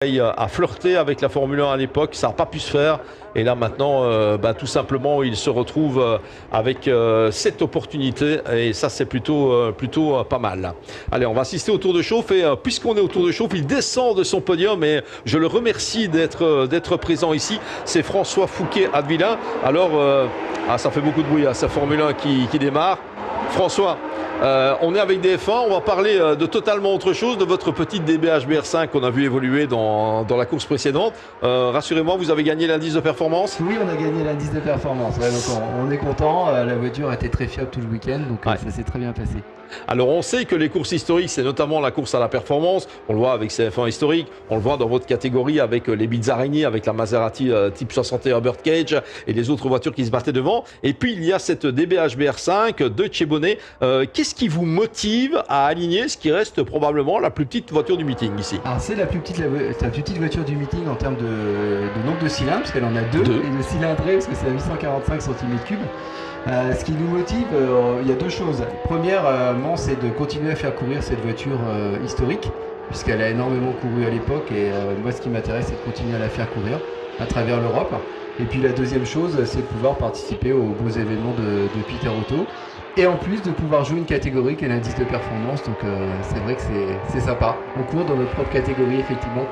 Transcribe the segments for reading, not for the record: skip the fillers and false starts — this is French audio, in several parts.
A flirté avec la Formule 1 à l'époque, ça n'a pas pu se faire. Et là maintenant, tout simplement, il se retrouve avec cette opportunité. Et ça, c'est plutôt pas mal. Allez, on va assister au tour de chauffe. Et puisqu'on est au tour de chauffe, il descend de son podium. Et je le remercie d'être présent ici. C'est François Fouquet-Hadvillin. Alors, ça fait beaucoup de bruit, hein, sa Formule 1 qui démarre. François, on est avec DF1, on va parler de totalement autre chose, de votre petite DB HBR5 qu'on a vu évoluer dans la course précédente. Rassurez-moi, vous avez gagné l'indice de performance? Oui, on a gagné l'indice de performance, ouais, donc on est content, la voiture a été très fiable tout le week-end, donc ouais. Ça s'est très bien passé. Alors on sait que les courses historiques, c'est notamment la course à la performance, on le voit avec CF1 historique, on le voit dans votre catégorie avec les Bits araignées, avec la Maserati type 61 Birdcage et les autres voitures qui se battaient devant. Et puis il y a cette DB HBR5 de Chebonnet. Qu'est-ce qui vous motive à aligner ce qui reste probablement la plus petite voiture du meeting ici? Alors c'est la plus petite voiture du meeting en termes de nombre de cylindres, parce qu'elle en a deux. Et de cylindrée, parce que c'est à 845 cm3. Ce qui nous motive, il y a deux choses. Premièrement, c'est de continuer à faire courir cette voiture historique, puisqu'elle a énormément couru à l'époque, et moi ce qui m'intéresse, c'est de continuer à la faire courir à travers l'Europe. Et puis la deuxième chose, c'est de pouvoir participer aux beaux événements de Peter Auto, et en plus de pouvoir jouer une catégorie qui est l'indice de performance, donc c'est vrai que c'est sympa. On court dans notre propre catégorie, effectivement,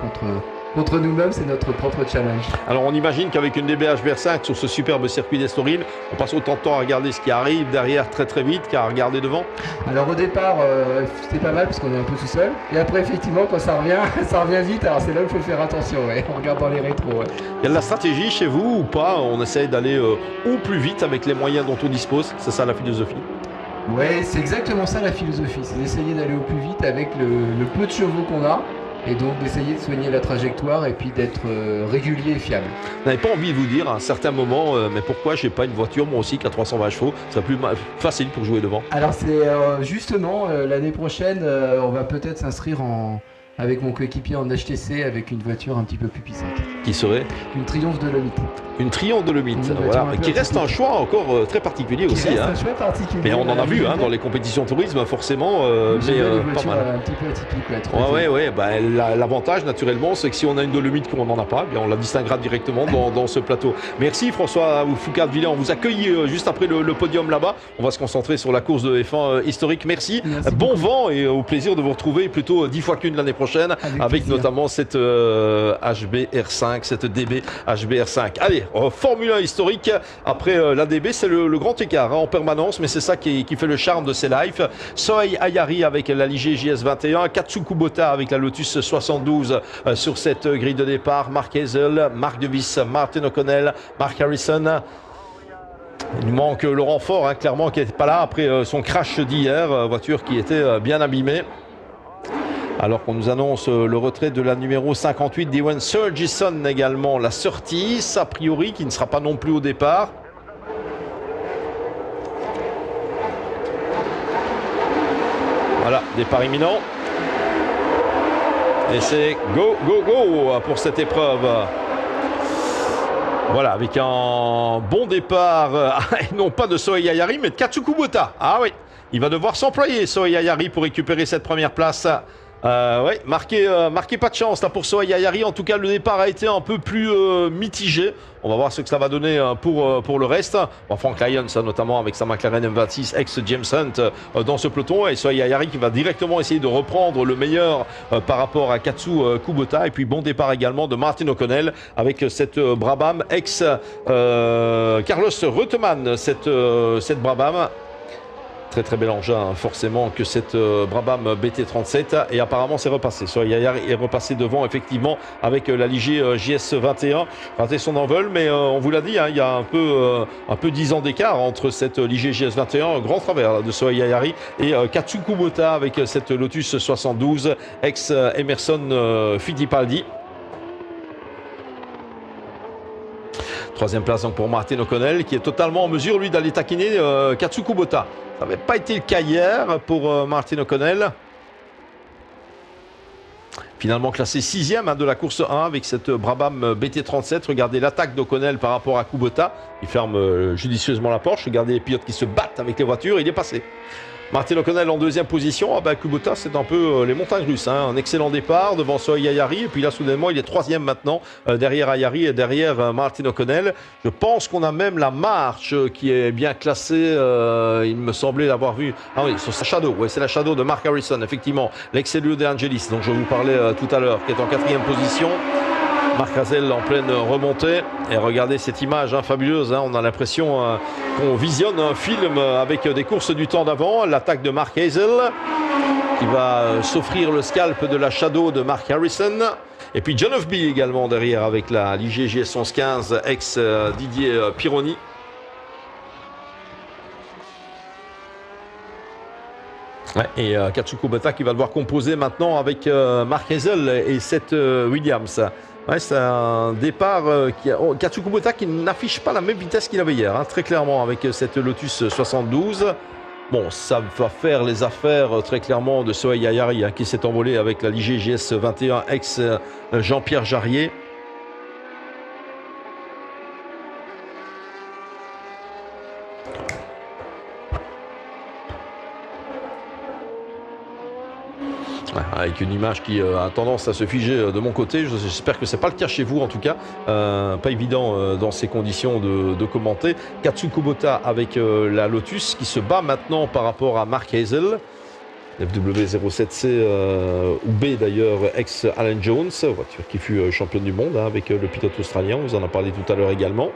contre nous-mêmes, c'est notre propre challenge. Alors on imagine qu'avec une DB HBR5 sur ce superbe circuit d'Estoril, on passe autant de temps à regarder ce qui arrive derrière très vite qu'à regarder devant. Alors au départ, c'était pas mal parce qu'on est un peu tout seul. Et après, effectivement, quand ça revient, ça revient vite. Alors c'est là où il faut faire attention, ouais, en regardant les rétros. Ouais. Il y a de la stratégie chez vous ou pas? On essaye d'aller au plus vite avec les moyens dont on dispose. C'est ça la philosophie? Ouais, c'est exactement ça la philosophie. C'est d'essayer d'aller au plus vite avec le peu de chevaux qu'on a. Et donc d'essayer de soigner la trajectoire et puis d'être régulier et fiable. Vous n'avez pas envie de vous dire à un certain moment, mais pourquoi j'ai pas une voiture moi aussi qui a 320 chevaux? Ça serait plus facile pour jouer devant. Alors c'est justement l'année prochaine, on va peut-être s'inscrire avec mon coéquipier en HTC avec une voiture un petit peu plus puissante. Qui serait? Une Triumph Dolomite. Une Triumph Dolomite, voilà, qui reste un choix encore très particulier aussi. Un choix particulier. Mais on en a vu dans les compétitions tourisme, forcément, mais pas mal. Un petit peu atypique. Ouais. L'avantage, naturellement, c'est que si on a une Dolomite qu'on n'en a pas, bien, on la distinguera directement dans ce plateau. Merci François Fouquet-Hadvillin. On vous accueille juste après le podium là-bas. On va se concentrer sur la course de F1 historique. Merci bon vent et au plaisir de vous retrouver plutôt 10 fois qu'une l'année prochaine avec notamment cette HBR5, cette DB HBR5. Allez, Formule 1 historique. Après la DB, c'est le grand écart en permanence, mais c'est ça qui fait le charme de ces lives. Sohei Ayari avec la Ligier JS21, Katsu Kubota avec la Lotus 72 sur cette grille de départ, Mark Hazel, Mark De Vries, Martin O'Connell, Mark Harrison. Il nous manque Laurent Faure, clairement, qui n'était pas là après son crash d'hier, voiture qui était bien abîmée. Alors qu'on nous annonce le retrait de la numéro 58 d'Ewan Surgison également, la sortie, a priori, qui ne sera pas non plus au départ. Voilà, départ imminent. Et c'est go pour cette épreuve. Voilà, avec un bon départ, et non pas de Sohei Ayari, mais de Katsu Kubota. Ah oui, il va devoir s'employer, Sohei Ayari, pour récupérer cette première place. Ouais, marqué pas de chance là pour Sohei Ayari. En tout cas, le départ a été un peu plus mitigé. On va voir ce que ça va donner pour le reste. Bon, Frank Lyons, notamment avec sa McLaren M26 ex-James Hunt dans ce peloton. Et Sohei Ayari qui va directement essayer de reprendre le meilleur par rapport à Katsu Kubota. Et puis bon départ également de Martin O'Connell avec cette Brabham ex-Carlos Reutemann, cette Brabham. Très bel engin, forcément, que cette Brabham BT37. Et apparemment, c'est repassé. Sohei Ayari est repassé devant, effectivement, avec la Ligier JS21. Raté son envol, mais on vous l'a dit, il y a un peu 10 ans d'écart entre cette Ligier JS21, un grand travers de Sohei Ayari, et Katsu Kubota avec cette Lotus 72, ex-Emerson Fittipaldi. Troisième place donc pour Martin O'Connell, qui est totalement en mesure, lui, d'aller taquiner Katsu Kubota. Ça n'avait pas été le cas hier pour Martin O'Connell. Finalement classé 6e de la course 1 avec cette Brabham BT37. Regardez l'attaque d'O'Connell par rapport à Kubota. Il ferme judicieusement la porte. Regardez les pilotes qui se battent avec les voitures. Il est passé. Martin O'Connell en deuxième position. Ah bah, Kubota, c'est un peu les montagnes russes. Hein. Un excellent départ devant Sohail Ayari. Et puis là, soudainement, il est troisième maintenant, derrière Ayari et derrière Martin O'Connell. Je pense qu'on a même la marche qui est bien classée. Il me semblait l'avoir vu. Ah oui, sur sa Shadow. Ouais, c'est la Shadow de Mark Harrison, effectivement. L'ex-Elio De Angelis, dont je vous parlais tout à l'heure, qui est en quatrième position. Marc Hazel en pleine remontée. Et regardez cette image fabuleuse. On a l'impression qu'on visionne un film avec des courses du temps d'avant. L'attaque de Mark Hazel qui va s'offrir le scalp de la Shadow de Mark Harrison. Et puis John Ofby également derrière avec la Ligier GS 1115 ex Didier Pironi. Ouais, et Katsuko Bota qui va devoir composer maintenant avec Mark Hazel et Seth Williams. Ouais, c'est un départ Katsuko Kubota qui n'affiche pas la même vitesse qu'il avait hier, très clairement, avec cette Lotus 72. Bon, ça va faire les affaires très clairement de Sohail Ayari qui s'est envolé avec la Ligier GS 21 ex Jean-Pierre Jarrier. Avec une image qui a tendance à se figer de mon côté. J'espère que ce n'est pas le cas chez vous en tout cas. Pas évident dans ces conditions de commenter. Katsuko Bota avec la Lotus qui se bat maintenant par rapport à Mark Hazel. FW07C ou B d'ailleurs, ex-Alan Jones, voiture qui fut championne du monde avec le pilote australien. On vous en a parlé tout à l'heure également.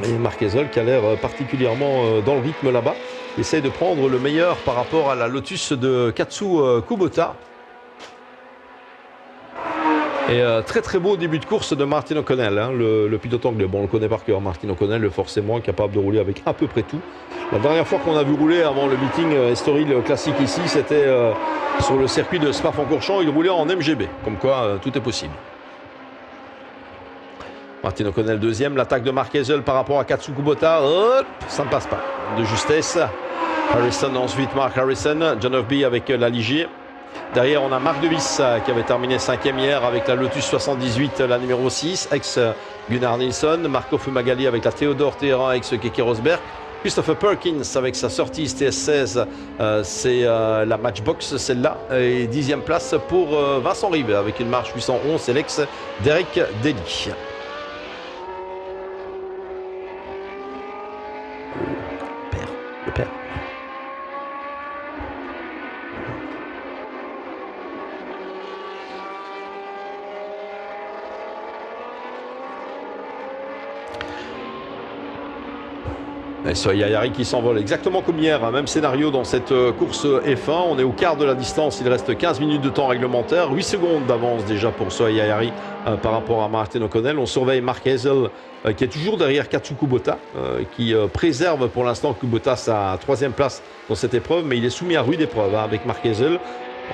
Et Mark Hazel qui a l'air particulièrement dans le rythme là-bas. Il essaye de prendre le meilleur par rapport à la Lotus de Katsuko Bota. Et très très beau début de course de Martin O'Connell, le pilote anglais. Bon, on le connaît par cœur, Martin O'Connell, forcément capable de rouler avec à peu près tout. La dernière fois qu'on a vu rouler avant le meeting Estoril classique ici, c'était sur le circuit de Spa-Francorchamps. Il roulait en MGB, comme quoi tout est possible. Martin O'Connell deuxième, l'attaque de Mark Hazel par rapport à Katsuko Bota, hop, ça ne passe pas, de justesse. Harrison ensuite, Mark Harrison, John Ofby avec la Ligier. Derrière on a Marc De Vries qui avait terminé cinquième hier avec la Lotus 78, la numéro 6, ex Gunnar Nilsson. Marco Fumagalli avec la Theodore Téhéran, ex Keke Rosberg. Christopher Perkins avec sa sortie TS16, c'est la Matchbox celle-là. Et 10e place pour Vincent Rive avec une marche 811, c'est l'ex Derek Daly. Le père. Et Sohail Ayari qui s'envole exactement comme hier, même scénario dans cette course F1. On est au quart de la distance, il reste 15 minutes de temps réglementaire, 8 secondes d'avance déjà pour Sohail Ayari par rapport à Martin O'Connell. On surveille Mark Hazel qui est toujours derrière Katsuko Bota, qui préserve pour l'instant Kubota sa troisième place dans cette épreuve, mais il est soumis à rude épreuve avec Mark Hazel.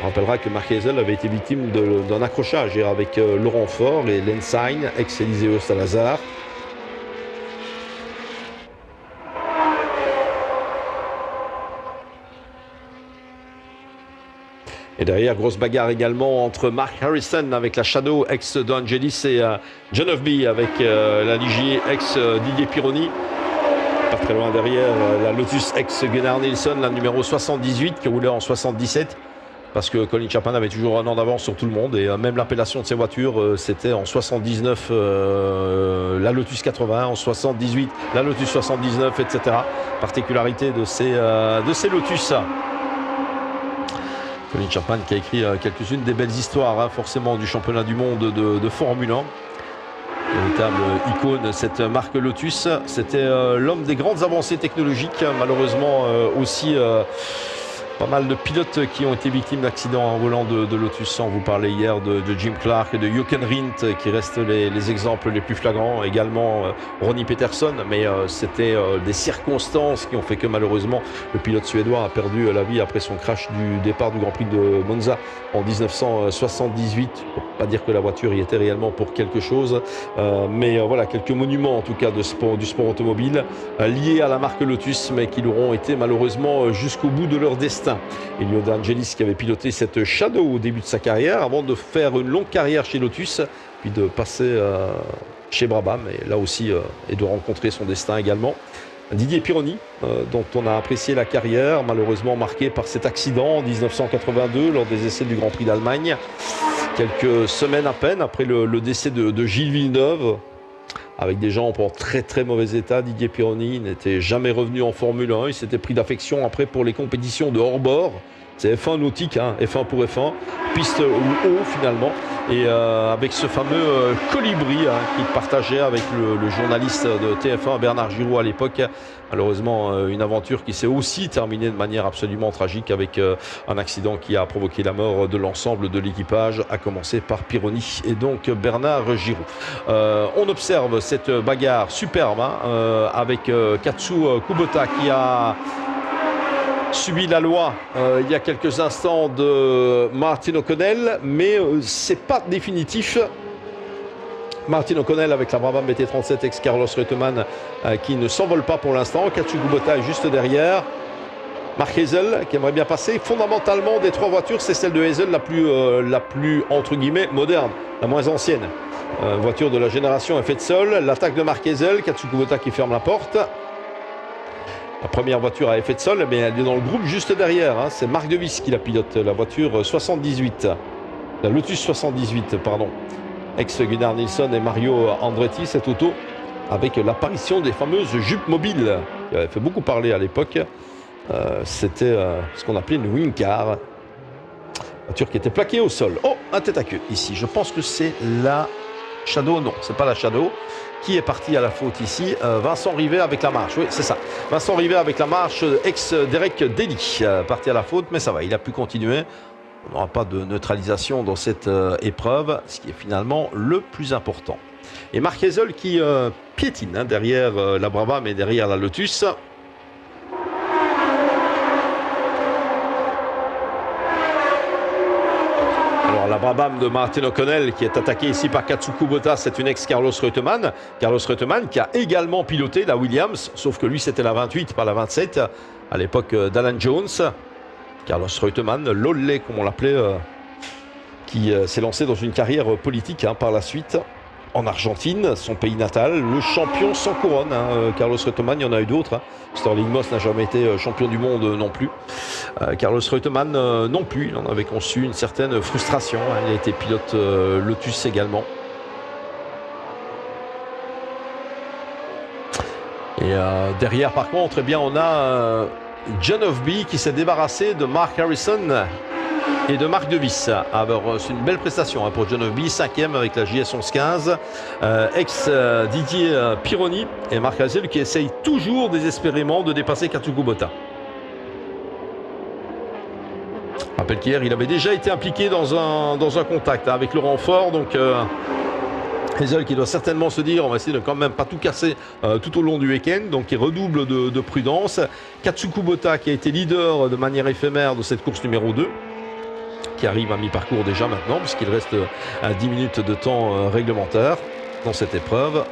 On rappellera que Mark Hazel avait été victime d'un accrochage avec Laurent Faure et Lensine, ex-Eliseo Salazar. Et derrière, grosse bagarre également entre Mark Harrison avec la Shadow ex d'Angelis et John Ofby avec la Ligier ex Didier Pironi. Pas très loin derrière, la Lotus ex Gunnar Nilsson, la numéro 78 qui roulait en 77. Parce que Colin Chapman avait toujours un an d'avance sur tout le monde. Et même l'appellation de ses voitures, c'était en 79 la Lotus 81, en 78 la Lotus 79, etc. Particularité de ces Lotus. Colin Chapman qui a écrit quelques-unes des belles histoires forcément du championnat du monde de Formule 1. Véritable icône, cette marque Lotus. C'était l'homme des grandes avancées technologiques, malheureusement aussi pas mal de pilotes qui ont été victimes d'accidents en volant de Lotus. On vous parlait hier de Jim Clark et de Jochen Rindt qui restent les exemples les plus flagrants. Également Ronnie Peterson, mais c'était des circonstances qui ont fait que malheureusement le pilote suédois a perdu la vie après son crash du départ du Grand Prix de Monza en 1978. Pour pas dire que la voiture y était réellement pour quelque chose, mais voilà quelques monuments en tout cas du sport automobile liés à la marque Lotus, mais qui l'auront été malheureusement jusqu'au bout de leur destin. Elio De Angelis qui avait piloté cette Shadow au début de sa carrière avant de faire une longue carrière chez Lotus puis de passer chez Brabham et là aussi et de rencontrer son destin également. Didier Pironi, dont on a apprécié la carrière, malheureusement marqué par cet accident en 1982 lors des essais du Grand Prix d'Allemagne. Quelques semaines à peine après le décès de Gilles Villeneuve, avec des gens en très très mauvais état. Didier Pironi n'était jamais revenu en Formule 1, il s'était pris d'affection après pour les compétitions de hors-bord. C'est F1 nautique, hein, F1 pour F1, piste ou eau finalement. Et avec ce fameux colibri qu'il partageait avec le journaliste de TF1 Bernard Giraud à l'époque. Malheureusement, une aventure qui s'est aussi terminée de manière absolument tragique avec un accident qui a provoqué la mort de l'ensemble de l'équipage, à commencer par Pironi et donc Bernard Giraud. On observe cette bagarre superbe avec Katsu Kubota qui a subi la loi il y a quelques instants de Martin O'Connell, mais c'est pas définitif. Martin O'Connell avec la Brabham BT37 ex Carlos Reutemann qui ne s'envole pas pour l'instant. Katsu Kubota est juste derrière. Mark Hazel qui aimerait bien passer. Fondamentalement, des trois voitures, c'est celle de Hazel la plus entre guillemets moderne, la moins ancienne. Voiture de la génération effet de sol. L'attaque de Mark Hazel, Katsu Kubota qui ferme la porte. La première voiture à effet de sol, mais elle est dans le groupe juste derrière. C'est Marc De Vries qui la pilote, la voiture 78. La Lotus 78, pardon. Ex-Gunnar Nilsson et Mario Andretti, cette auto, avec l'apparition des fameuses jupes mobiles, qui avait fait beaucoup parler à l'époque. C'était ce qu'on appelait une wing car. Voiture qui était plaquée au sol. Oh, un tête à queue ici. Je pense que c'est la Shadow. Non, c'est pas la Shadow. Qui est parti à la faute ici? Vincent Rivet avec la marche. Oui, c'est ça. Vincent Rivet avec la marche, ex-Derek Daly, parti à la faute, mais ça va, il a pu continuer. On n'aura pas de neutralisation dans cette épreuve, ce qui est finalement le plus important. Et Mark Hazel qui piétine derrière la Brabham et derrière la Lotus. La Brabham de Martin O'Connell qui est attaquée ici par Katsu Kubota, c'est une ex-Carlos Reutemann. Carlos Reutemann qui a également piloté la Williams, sauf que lui c'était la 28, pas la 27, à l'époque d'Alan Jones. Carlos Reutemann, l'Ollé comme on l'appelait, qui s'est lancé dans une carrière politique par la suite en Argentine, son pays natal, le champion sans couronne. Carlos Reutemann, il y en a eu d'autres. Sterling Moss n'a jamais été champion du monde non plus. Carlos Reutemann non plus, il en avait conçu une certaine frustration. Il a été pilote Lotus également. Et derrière par contre, eh bien, on a John Ofby qui s'est débarrassé de Mark Harrison et de Marc De Vries. Alors c'est une belle prestation pour John Ofby, 5e avec la JS 1115, ex Didier Pironi et Mark Hazel qui essaye toujours désespérément de dépasser Katsu Kubota. Je rappelle qu'hier il avait déjà été impliqué dans un contact avec le renfort, donc Hazel qui doit certainement se dire on va essayer de quand même pas tout casser tout au long du week-end, donc il redouble de prudence. Katsu Kubota qui a été leader de manière éphémère de cette course numéro 2, qui arrive à mi-parcours déjà maintenant, puisqu'il reste à 10 minutes de temps réglementaire dans cette épreuve.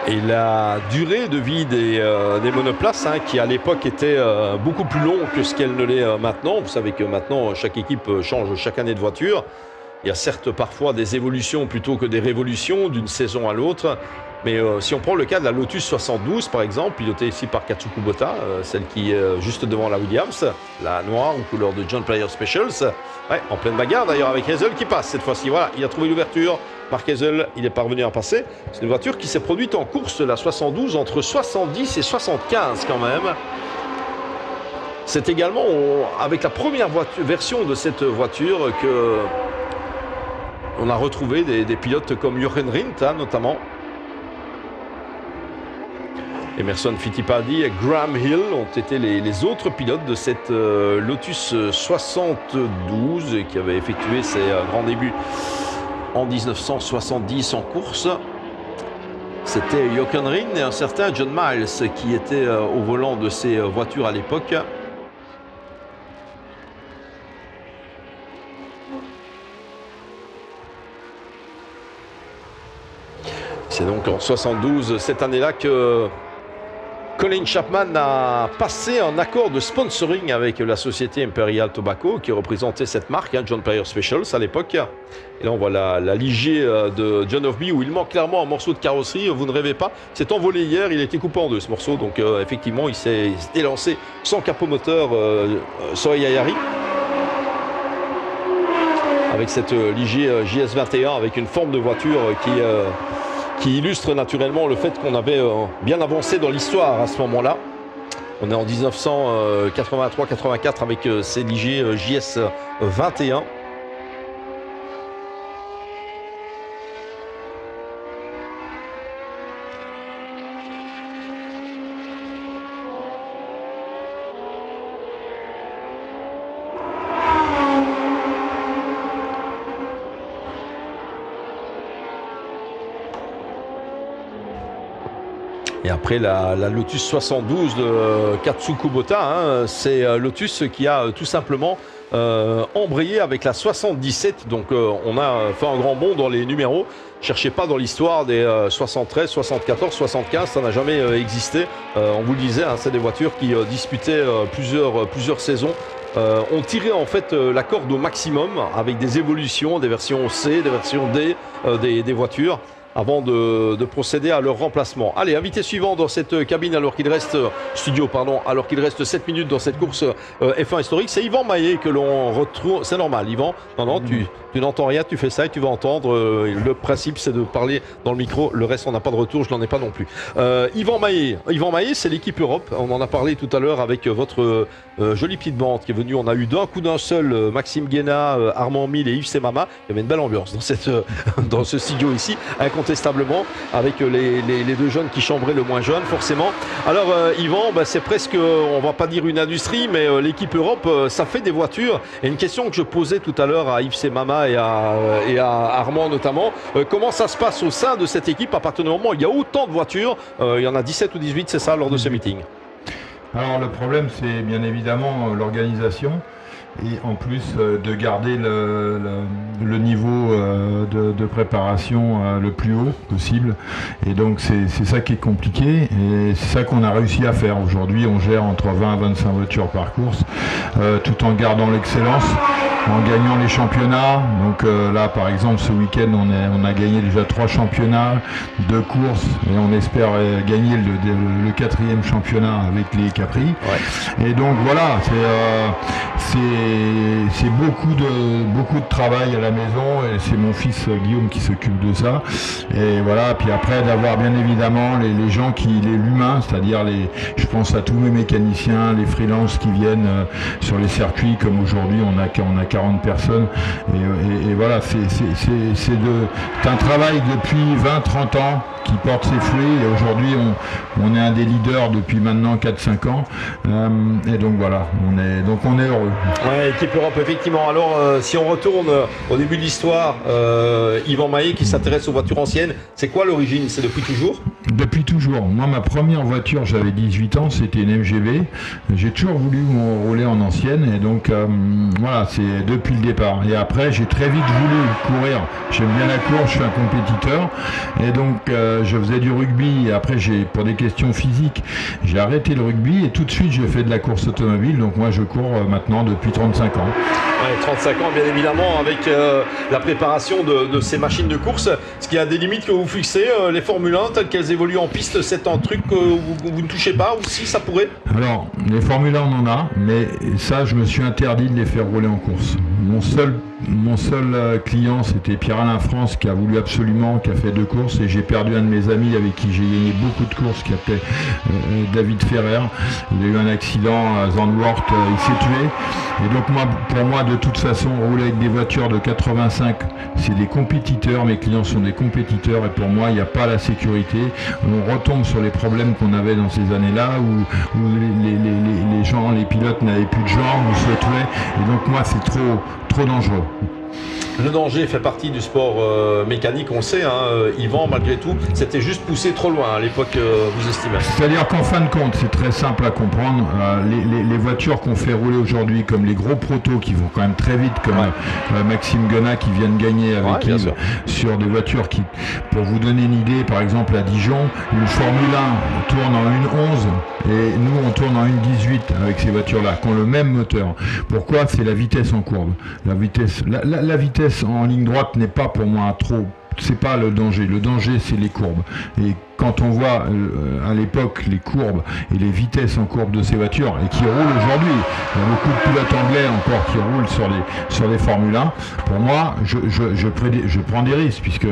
Et la durée de vie des monoplaces, qui à l'époque était beaucoup plus longue que ce qu'elle ne l'est maintenant. Vous savez que maintenant, chaque équipe change chaque année de voiture. Il y a certes parfois des évolutions plutôt que des révolutions d'une saison à l'autre. Mais si on prend le cas de la Lotus 72, par exemple, pilotée ici par Katsu Kubota, celle qui est juste devant la Williams, la noire en couleur de John Player Specials, ouais, en pleine bagarre d'ailleurs avec Hazel qui passe cette fois-ci. Voilà, il a trouvé l'ouverture. Mark Hazel, il est parvenu à passer. C'est une voiture qui s'est produite en course, la 72, entre 70 et 75 quand même. C'est également avec la première version de cette voiture que on a retrouvé des pilotes comme Jochen Rindt, notamment. Emerson Fittipaldi et Graham Hill ont été les autres pilotes de cette Lotus 72 qui avait effectué ses grands débuts en 1970 en course. C'était Jochen Rindt et un certain John Miles qui étaient au volant de ces voitures à l'époque. C'est donc en 72, cette année-là, que Colin Chapman a passé un accord de sponsoring avec la société Imperial Tobacco qui représentait cette marque, John Player Specials à l'époque. Et là on voit la Ligier de John Ofby où il manque clairement un morceau de carrosserie, vous ne rêvez pas. C'est envolé hier, il a été coupé en deux ce morceau, donc effectivement il s'est lancé sans capot moteur Soleil Ayari. Avec cette Ligier JS21 avec une forme de voiture qui illustre naturellement le fait qu'on avait bien avancé dans l'histoire à ce moment-là. On est en 1983-84 avec ces Ligier JS21. Et après la Lotus 72 de Katsu Kubota, c'est Lotus qui a tout simplement embrayé avec la 77. Donc on a fait un grand bond dans les numéros. Cherchez pas dans l'histoire des 73, 74, 75, ça n'a jamais existé. On vous le disait, c'est des voitures qui disputaient plusieurs saisons. On tirait en fait la corde au maximum avec des évolutions, des versions C, des versions D des voitures, avant de procéder à leur remplacement. Allez, invité suivant dans cette cabine alors qu'il reste 7 minutes dans cette course F1 historique, c'est Yvan Maillet que l'on retrouve. C'est normal, Yvan. Non, tu n'entends rien, tu fais ça et tu vas entendre. Le principe, c'est de parler dans le micro. Le reste, on n'a pas de retour, je n'en ai pas non plus. Yvan Maillet, c'est l'équipe Europe. On en a parlé tout à l'heure avec votre jolie petite bande qui est venue. On a eu d'un coup d'un seul Maxime Guéna, Armand Mille et Yves Semama. Il y avait une belle ambiance dans ce studio ici, incontestablement, avec les deux jeunes qui chambraient le moins jeune, forcément. Alors, Yvan, c'est presque, on va pas dire une industrie, mais l'équipe Europe, ça fait des voitures. Et une question que je posais tout à l'heure à Yves Semama et à Armand notamment, comment ça se passe au sein de cette équipe à partir du moment où il y a autant de voitures, il y en a 17 ou 18, c'est ça, lors de ce meeting? Alors le problème, c'est bien évidemment l'organisation et en plus de garder le niveau de préparation le plus haut possible. Et donc c'est ça qui est compliqué et c'est ça qu'on a réussi à faire. Aujourd'hui, on gère entre 20 à 25 voitures par course, tout en gardant l'excellence, en gagnant les championnats. Donc là, par exemple, ce week-end, on a gagné déjà 3 championnats, 2 courses, et on espère gagner le 4e championnat avec les Capri. Ouais. Et donc voilà, c'est beaucoup de travail à la maison, et c'est mon fils Guillaume qui s'occupe de ça. Et voilà, puis après d'avoir bien évidemment les gens l'humain, c'est-à-dire je pense à tous mes mécaniciens, les freelances qui viennent sur les circuits, comme aujourd'hui on a 40 personnes, et voilà, c'est un travail depuis 20-30 ans qui porte ses fruits, et aujourd'hui on est un des leaders depuis maintenant 4-5 ans, et donc voilà, on est heureux. Ouais, équipe Europe, effectivement. Alors si on retourne au début de l'histoire, Yvan Maillet qui s'intéresse aux voitures anciennes, c'est quoi l'origine? C'est depuis toujours? Depuis toujours. Moi, ma première voiture, j'avais 18 ans, c'était une MGB. J'ai toujours voulu rouler en ancienne, et donc voilà, c'est depuis le départ. Et après, j'ai très vite voulu courir. J'aime bien la course, je suis un compétiteur, et donc je faisais du rugby. Et après, pour des questions physiques, j'ai arrêté le rugby, et tout de suite, j'ai fait de la course automobile. Donc moi, je cours maintenant depuis 35 ans. Ouais, 35 ans, bien évidemment, avec la préparation de ces machines de course. Est-ce qu'il y a des limites que vous fixez, les Formule 1, telles qu'elles évoluent en piste, c'est un truc que vous ne touchez pas, ou si ça pourrait? Alors, les Formule 1, on en a, mais ça, je me suis interdit de les faire rouler en course. Mon seul client, c'était Pierre-Alain France, qui a fait 2 courses, et j'ai perdu un de mes amis avec qui j'ai gagné beaucoup de courses, qui s'appelait David Ferrer. Il a eu un accident à Zandvoort, il s'est tué. Et donc pour moi, de toute façon, rouler avec des voitures de 85, c'est des compétiteurs, mes clients sont des compétiteurs, et pour moi, il n'y a pas la sécurité. On retombe sur les problèmes qu'on avait dans ces années-là, où les gens, les pilotes n'avaient plus de jambes, ou se tuaient, et donc moi, c'est trop dangereux. Le danger fait partie du sport mécanique, on le sait, Yvan, malgré tout, c'était juste poussé trop loin à l'époque, vous estimez? C'est-à-dire qu'en fin de compte, c'est très simple à comprendre, les voitures qu'on fait rouler aujourd'hui, comme les gros protos qui vont quand même très vite, comme Maxime Guenat qui vient de gagner avec Yves, sur des voitures qui, pour vous donner une idée, par exemple à Dijon, une Formule 1 tourne en 1.11 et nous on tourne en 1.18 avec ces voitures-là, qui ont le même moteur. Pourquoi? C'est la vitesse en courbe. La vitesse en ligne droite n'est pas pour moi trop... C'est pas le danger. Le danger, c'est les courbes. Et quand on voit à l'époque les courbes et les vitesses en courbe de ces voitures et qui roulent aujourd'hui, il y a beaucoup de pilotes anglais encore qui roulent sur les Formule 1. Pour moi, je prends des risques puisque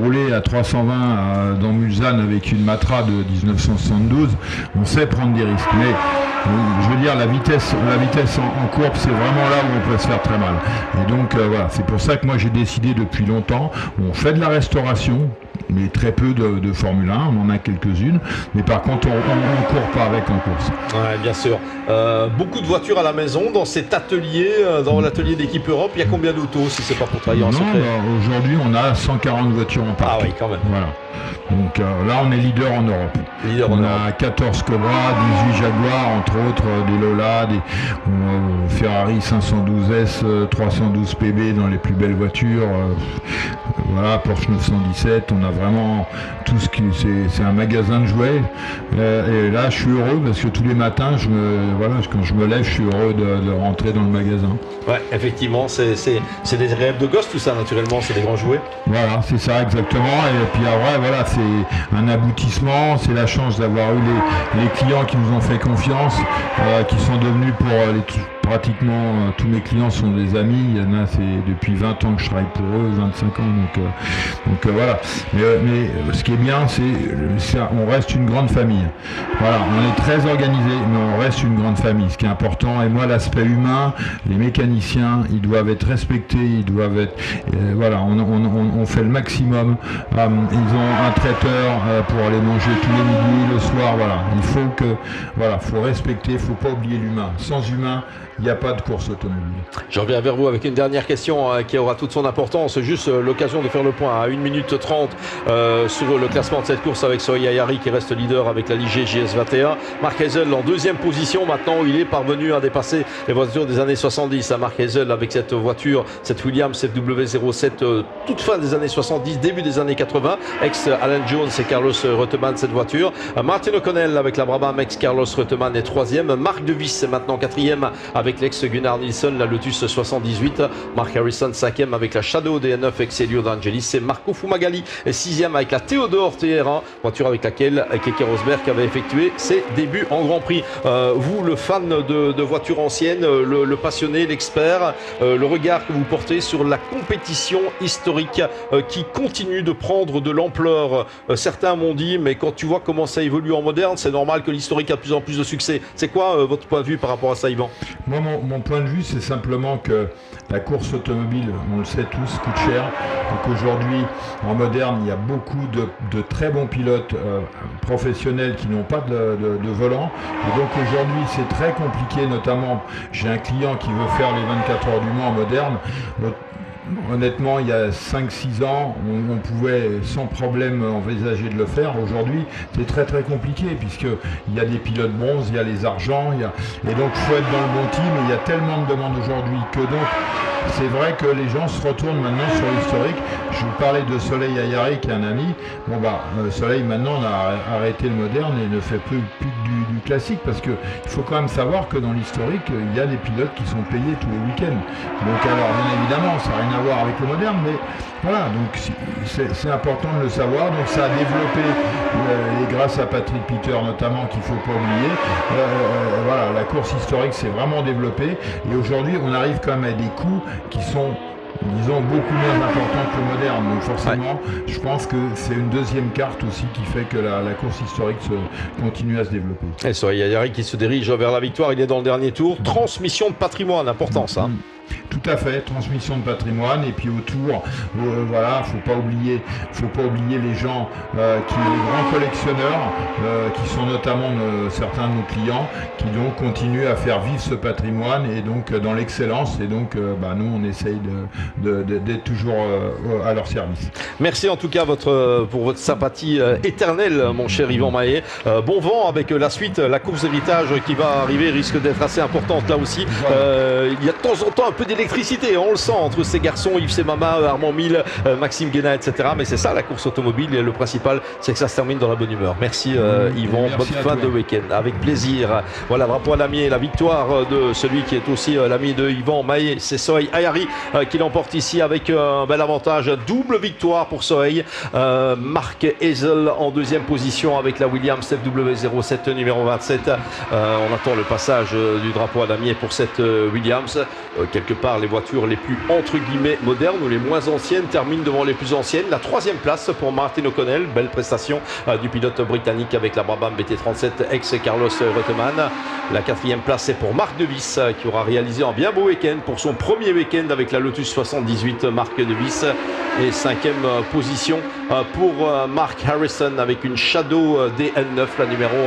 rouler à 320 dans Mulsanne avec une Matra de 1972, on sait prendre des risques. Mais je veux dire, la vitesse en courbe, c'est vraiment là où on peut se faire très mal. Et donc voilà, c'est pour ça que moi j'ai décidé depuis longtemps, on fait de la restauration, mais très peu de Formule 1, on en a quelques-unes, mais par contre on ne court pas avec en course. Ouais, bien sûr. Beaucoup de voitures à la maison, dans cet atelier, dans l'atelier d'équipe Europe, il y a combien d'autos si c'est pas pour travailler en secret? Aujourd'hui on a 140 voitures en parc. Ah oui, quand même. Voilà. Donc là on est leader en Europe. On a 14 Cobra, 18 Jaguar, entre autres des Lola, des Ferrari 512S, 312 PB dans les plus belles voitures. Voilà, Porsche 917, on a vraiment tout ce qui... C'est un magasin de jouets. Et là, je suis heureux parce que tous les matins, quand je me lève, je suis heureux de rentrer dans le magasin. Ouais, effectivement, c'est des rêves de gosse tout ça, naturellement, c'est des grands jouets. Voilà, c'est ça, exactement. Et puis après, voilà, c'est un aboutissement, c'est la chance d'avoir eu les clients qui nous ont fait confiance, qui sont devenus pratiquement tous mes clients sont des amis. Il y en a, c'est depuis 20 ans que je travaille pour eux, 25 ans, donc voilà. Mais ce qui est bien, c'est on reste une grande famille. Voilà, on est très organisé, mais on reste une grande famille, ce qui est important. Et moi, l'aspect humain, les mécaniciens, ils doivent être respectés, ils doivent être... voilà, on fait le maximum. Ils ont un traiteur pour aller manger tous les midis, le soir, voilà. Faut respecter, il faut pas oublier l'humain. Sans humain, il n'y a pas de course automobile. Je reviens vers vous avec une dernière question qui aura toute son importance. Juste l'occasion de faire le point à 1 minute 30 sur le classement de cette course avec Sohail Ayari qui reste leader avec la Ligier JS21. Mark Hazel en deuxième position. Maintenant, il est parvenu à dépasser les voitures des années 70. Mark Hazel avec cette voiture, cette Williams FW07, toute fin des années 70, début des années 80. Ex-Alan Jones et Carlos Reutemann, cette voiture. Martin O'Connell avec la Brabham, ex-Carlos Reutemann est troisième. Marc De Vries est maintenant quatrième avec l'ex-Gunnar Nilsson, la Lotus 78. Mark Harrison, cinquième avec la Shadow DN9 ex-Elio D'Angelis. C'est Marco Fumagalli, sixième avec la Théodore TR1, voiture avec laquelle Keke Rosberg avait effectué ses débuts en Grand Prix. Vous, le fan de voitures anciennes, le passionné, l'expert, le regard que vous portez sur la compétition historique qui continue de prendre de l'ampleur. Certains m'ont dit, mais quand tu vois comment ça évolue en moderne, c'est normal que l'historique a de plus en plus de succès. C'est quoi votre point de vue par rapport à ça, Yvan? Moi, mon point de vue, c'est simplement que la course automobile, on le sait tous, coûte cher. Donc aujourd'hui, en moderne, il y a beaucoup de très bons pilotes professionnels qui n'ont pas de volant. Et donc aujourd'hui, c'est très compliqué, notamment, j'ai un client qui veut faire les 24 heures du Mans en moderne. Honnêtement, il y a 5-6 ans, on pouvait sans problème envisager de le faire. Aujourd'hui, c'est très très compliqué puisqu'il y a des pilotes bronze, il y a les argents, et donc il faut être dans le bon team. Et il y a tellement de demandes aujourd'hui que donc c'est vrai que les gens se retournent maintenant sur l'historique. Je vous parlais de Sohail Ayari qui est un ami. Sohail maintenant on a arrêté le moderne et ne fait plus du classique parce que il faut quand même savoir que dans l'historique il y a des pilotes qui sont payés tous les week-ends. Donc alors bien évidemment ça n'a rien à voir avec le moderne, mais voilà, donc c'est important de le savoir. Donc ça a développé et grâce à Patrick Peter notamment qu'il ne faut pas oublier. Voilà, la course historique s'est vraiment développée et aujourd'hui on arrive quand même à des coûts qui sont, disons, beaucoup moins importants que le moderne. Donc forcément, je pense que c'est une deuxième carte aussi qui fait que la course historique continue à se développer. Et Sohail Ayari qui se dirige vers la victoire, il est dans le dernier tour. Transmission de patrimoine, important ça. Tout à fait, transmission de patrimoine, et puis autour, voilà, faut pas oublier les gens les grands collectionneurs, qui sont notamment certains de nos clients, qui donc continuent à faire vivre ce patrimoine, et donc dans l'excellence, et donc nous on essaye d'être toujours à leur service. Merci en tout cas pour votre sympathie éternelle, mon cher Yvan Mahé. Bon vent avec la suite, la course héritage qui va arriver risque d'être assez importante là aussi. Il y a de temps en temps un peu d'électricité, on le sent entre ces garçons, Yves Semama, Armand Mille, Maxime Guéna, etc. Mais c'est ça la course automobile, et le principal c'est que ça se termine dans la bonne humeur. Merci Yvan, bonne fin de week-end, avec plaisir. Voilà, drapeau à damier, la victoire de celui qui est aussi l'ami de Yvan Mahé, c'est Soheil Ayari qui l'emporte ici avec un bel avantage, double victoire pour Soheil. Marc Hazel en deuxième position avec la Williams FW07 numéro 27. On attend le passage du drapeau à damier pour cette Williams. Quelque part les voitures les plus entre guillemets modernes ou les moins anciennes terminent devant les plus anciennes. La troisième place pour Martin O'Connell, belle prestation du pilote britannique avec la Brabham BT37 ex Carlos Reutemann. La quatrième place c'est pour Marc Devis qui aura réalisé un bien beau week-end pour son premier week-end avec la Lotus 78. Marc Devis. Et cinquième position pour Mark Harrison avec une Shadow DL9, la numéro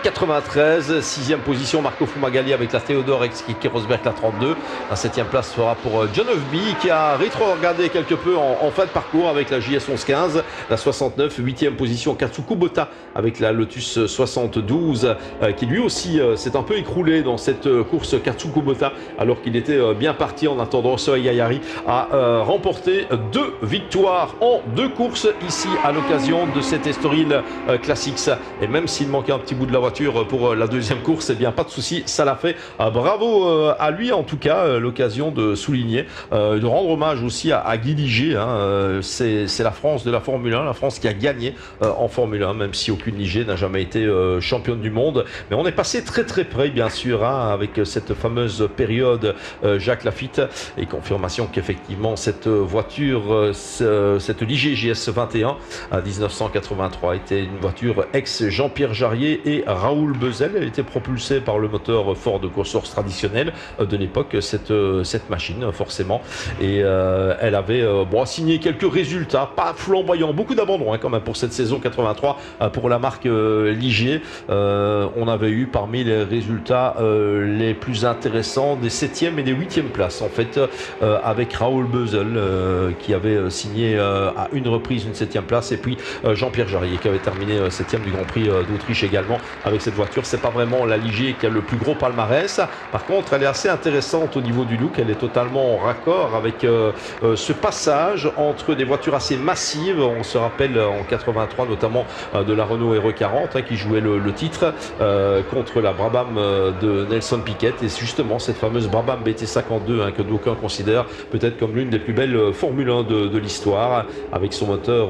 93. Sixième position Marco Fumagalli avec la Theodore ex-Keke Rosberg, la 32. La septième place sera pour John Hufby qui a rétrogradé quelque peu en fin de parcours avec la JS 1115, la 69. Huitième position Katsuku Bota avec la Lotus 72 qui lui aussi s'est un peu écroulé dans cette course. Katsuku Bota, alors qu'il était bien parti, en attendant Soheil Ayari a remporté 2 victoires en 2 courses ici à l'occasion de cette Estoril Classics. Et même s'il manquait un petit bout de la voiture pour la deuxième course, eh bien pas de souci, ça l'a fait. Bravo à lui en tout cas, l'occasion de souligner, de rendre hommage aussi à Guy Ligier. C'est la France de la Formule 1, la France qui a gagné en Formule 1, même si aucune Ligier n'a jamais été championne du monde. Mais on est passé très très près bien sûr avec cette fameuse période Jacques Lafitte, et confirmation qu'effectivement cette voiture, cette Ligier JS 21 à 1983 était une voiture ex Jean-Pierre Jarier et Raoul Bezel. Elle était propulsée par le moteur Ford EcoSource traditionnel de l'époque, cette machine forcément, et elle avait signé quelques résultats pas flamboyants, beaucoup d'abandons quand même pour cette saison 83 pour la marque Ligier. On avait eu parmi les résultats les plus intéressants des 7e et des 8e places en fait, avec Raoul Bezel qui avait signé à une reprise une 7e place, et puis Jean-Pierre Jarier qui avait terminé 7e du Grand Prix d'Autriche également avec cette voiture. C'est pas vraiment la Ligier qui a le plus gros palmarès, par contre elle est assez intéressante au niveau du look, elle est totalement en raccord avec ce passage entre des voitures assez massives. On se rappelle en 83 notamment de la Renault RE40 qui jouait le titre contre la Brabham de Nelson Piquet, et justement cette fameuse Brabham BT52 que d'aucuns considèrent peut-être comme l'une des plus belles Formule 1 de l'histoire, avec son moteur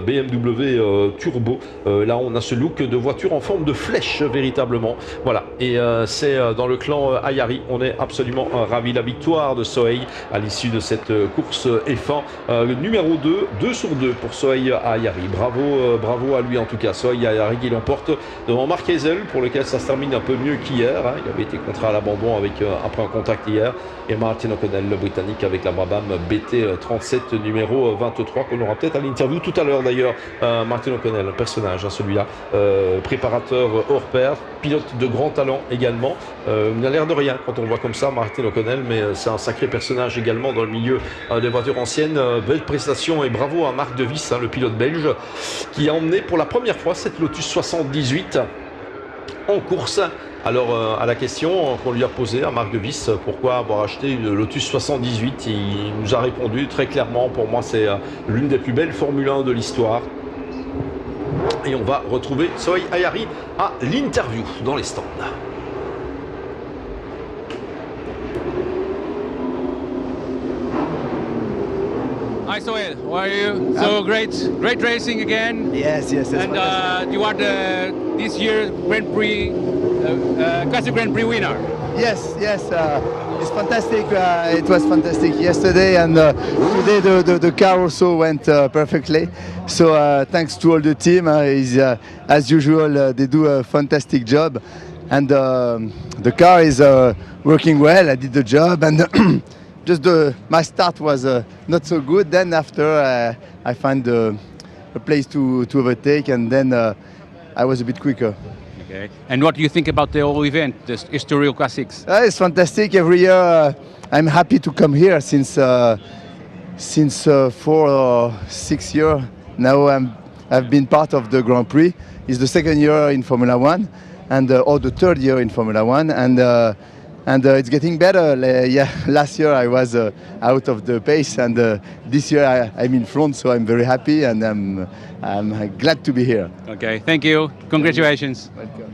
BMW turbo. Là on a ce look de voiture en forme de flèche véritablement, voilà, et c'est dans le clan Ayari, on est absolument ravis. La victoire de Soheil à l'issue de cette course F1 numéro 2 sur 2 pour Soheil Ayari. Bravo à lui en tout cas, Soheil Ayari qui l'emporte devant Mark Hazel, pour lequel ça se termine un peu mieux qu'hier, il avait été contraint à l'abandon après un contact hier, et Martin O'Connell le Britannique avec la Brabham BT37 numéro 23 qu'on aura peut-être à l'interview tout à l'heure d'ailleurs. Martin O'Connell, un personnage celui-là, préparateur hors pair, pilote de grand talent également. Il n'a l'air de rien quand on le voit comme ça, Martin O'Connell, mais c'est un sacré personnage également dans le milieu des voitures anciennes. Belle prestation, et bravo à Marc Devis, le pilote belge, qui a emmené pour la première fois cette Lotus 78 en course. Alors à la question qu'on lui a posée à Marc Devis, pourquoi avoir acheté une Lotus 78, il nous a répondu très clairement: pour moi c'est l'une des plus belles Formule 1 de l'histoire. Et on va retrouver Soheil Ayari à l'interview dans les stands. Hi Soheil, how are you? So great racing again. Yes. And you are this year's Grand Prix, Classic Grand Prix winner. Yes. It's fantastic. It was fantastic yesterday, and today the car also went perfectly. So thanks to all the team. As usual, they do a fantastic job. the car is working well. I did the job, and just my start was not so good. Then after I find a place to overtake, and then I was a bit quicker. Okay. And what do you think about the whole event, the Estoril Classics? It's fantastic. Every year I'm happy to come here since 4 or 6 years now. I've been part of the Grand Prix. It's the second year in Formula One, and or the third year in Formula One, and it's getting better. Last year I was out of the pace, and this year I'm in front, so I'm very happy, and I'm glad to be here. Okay, thank you. Congratulations. Welcome.